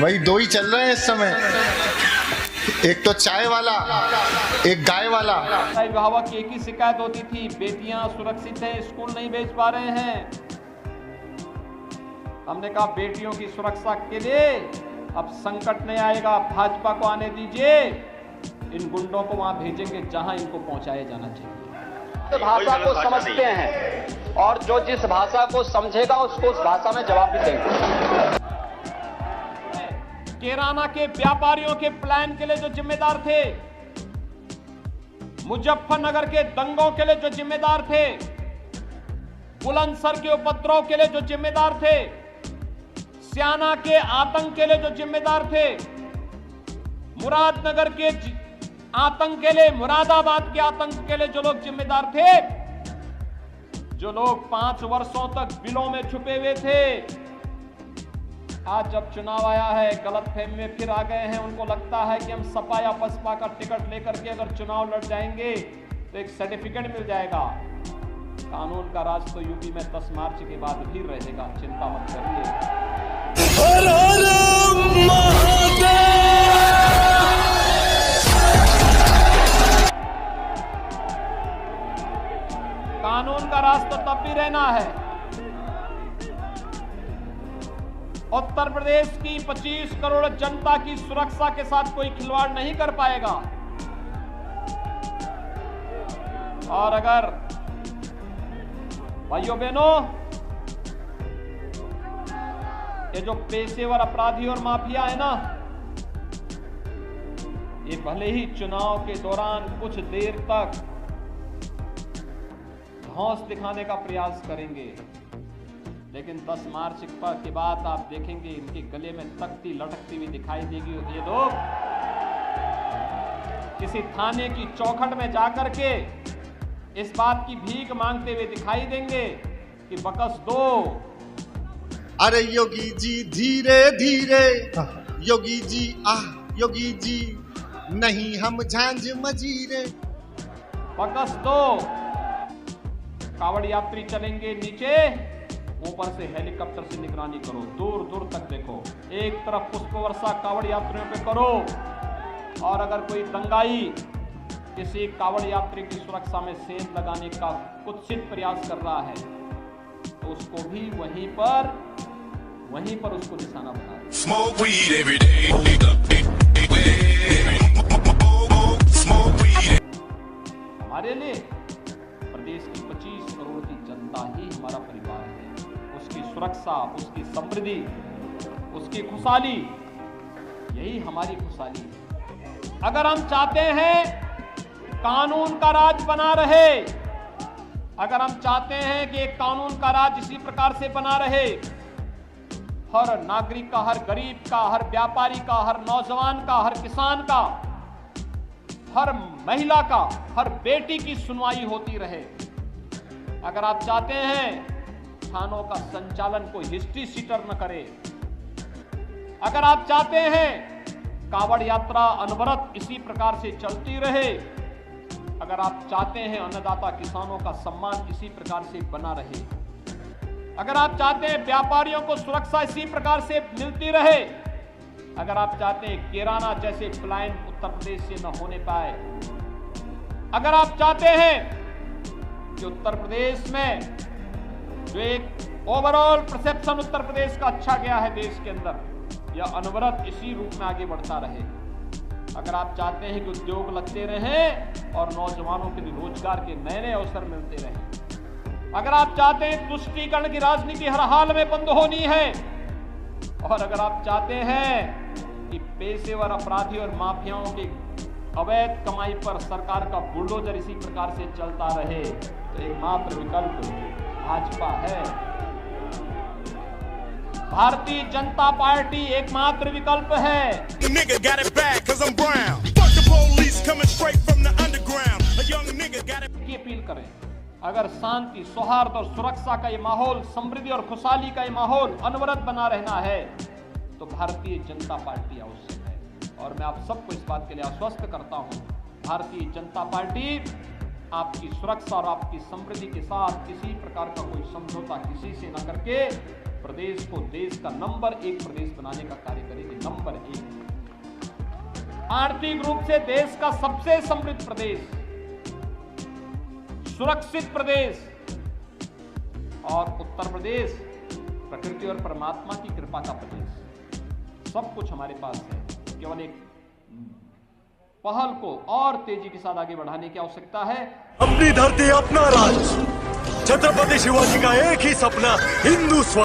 वही दो ही चल रहे हैं इस समय, एक तो चाय वाला, एक गाय वाला। अभिभावक की एक ही शिकायत होती थी, बेटियां सुरक्षित हैं, स्कूल नहीं भेज पा रहे हैं। हमने कहा बेटियों की सुरक्षा के लिए अब संकट नहीं आएगा, भाजपा को आने दीजिए, इन गुंडों को वहां भेजेंगे जहां इनको पहुंचाया जाना चाहिए। भाषा को समझते हैं और जो जिस भाषा को समझेगा उसको उस भाषा में जवाब भी देंगे। कैराना के व्यापारियों के प्लान के लिए जो जिम्मेदार थे, मुजफ्फरनगर के दंगों के लिए जो जिम्मेदार थे, बुलंदशहर के उपद्रव के लिए जो जिम्मेदार थे, स्याना के आतंक के लिए जो जिम्मेदार थे, मुरादनगर के आतंक के लिए, मुरादाबाद के आतंक के लिए जो लोग जिम्मेदार थे, जो लोग 5 वर्षों तक बिलों में छुपे हुए थे, आज जब चुनाव आया है गलतफहमी में फिर आ गए हैं। उनको लगता है कि हम सपा या बसपा का टिकट लेकर के अगर चुनाव लड़ जाएंगे तो एक सर्टिफिकेट मिल जाएगा। कानून का राज तो यूपी में 10 मार्च के बाद भी रहेगा, चिंता मत करिए। कानून का राज तो तब भी रहना है। उत्तर प्रदेश की 25 करोड़ जनता की सुरक्षा के साथ कोई खिलवाड़ नहीं कर पाएगा। और अगर भाइयों बहनों, ये जो पेशेवर अपराधी और माफिया है ना, ये भले ही चुनाव के दौरान कुछ देर तक धौंस दिखाने का प्रयास करेंगे, लेकिन 10 मार्च के बाद आप देखेंगे इनके गले में तख्ती लटकती हुई दिखाई देगी। ये लोग किसी थाने की चौखट में जाकर के इस बात की भीख मांगते हुए दिखाई देंगे कि बकस दो। अरे योगी जी धीरे धीरे, योगी जी योगी जी नहीं हम झांझ मजीरे। बकस दो। कावड़ यात्री चलेंगे नीचे, ऊपर से हेलीकॉप्टर से निगरानी करो, दूर दूर तक देखो। एक तरफ पुष्प वर्षा कावड़ यात्रियों पे करो, और अगर कोई दंगाई किसी कावड़ यात्री की सुरक्षा में सेंध लगाने का कुत्सित प्रयास कर रहा है तो उसको भी वहीं पर उसको निशाना बना। हमारे लिए प्रदेश की 25 करोड़ की जनता ही हमारा परिवार है। उसकी सुरक्षा, उसकी समृद्धि, उसकी खुशहाली, यही हमारी खुशहाली है। अगर हम चाहते हैं कानून का राज बना रहे, अगर हम चाहते हैं कि एक कानून का राज इसी प्रकार से बना रहे, हर नागरिक का, हर गरीब का, हर व्यापारी का, हर नौजवान का, हर किसान का, हर महिला का, हर बेटी की सुनवाई होती रहे, अगर आप चाहते हैं थानों का संचालन कोई हिस्ट्री सीटर न करे, अगर आप चाहते हैं कावड़ यात्रा अनवरत इसी प्रकार से चलती रहे, अगर आप चाहते हैं अन्नदाता किसानों का सम्मान इसी प्रकार से बना रहे, अगर आप चाहते हैं व्यापारियों को सुरक्षा इसी प्रकार से मिलती रहे, अगर आप चाहते हैं कैराना जैसे पलायन उत्तर प्रदेश से न होने पाए, अगर आप चाहते हैं कि उत्तर प्रदेश में जो एक ओवरऑल परसेप्शन उत्तर प्रदेश का अच्छा गया है देश के अंदर, यह अनवरत इसी रूप में आगे बढ़ता रहे, अगर आप चाहते हैं कि उद्योग लगते रहें और नौजवानों के लिए रोजगार के नए नए अवसर मिलते रहें, अगर आप चाहते हैं तुष्टीकरण की राजनीति हर हाल में बंद होनी है, और अगर आप चाहते हैं कि पेशेवर अपराधी और माफियाओं की अवैध कमाई पर सरकार का बुलडोजर इसी प्रकार से चलता रहे, तो एकमात्र विकल्प भाजपा है। भारतीय जनता पार्टी एकमात्र विकल्प है। की अपील करें, अगर शांति, सौहार्द और सुरक्षा का ये माहौल, समृद्धि और खुशहाली का ये माहौल अनवरत बना रहना है, तो भारतीय जनता पार्टी आवश्यक है। और मैं आप सबको इस बात के लिए आश्वस्त करता हूं, भारतीय जनता पार्टी आपकी सुरक्षा और आपकी समृद्धि के साथ किसी प्रकार का कोई समझौता किसी से न करके प्रदेश को देश का नंबर 1 प्रदेश बनाने का कार्य करेगी। नंबर 1 आर्थिक रूप से देश का सबसे समृद्ध प्रदेश, सुरक्षित प्रदेश, और उत्तर प्रदेश प्रकृति और परमात्मा की कृपा का प्रदेश। सब कुछ हमारे पास है, केवल एक पहल को और तेजी के साथ आगे बढ़ाने की आवश्यकता है। अपनी धरती अपना राज, छत्रपति शिवाजी का एक ही सपना, हिंदू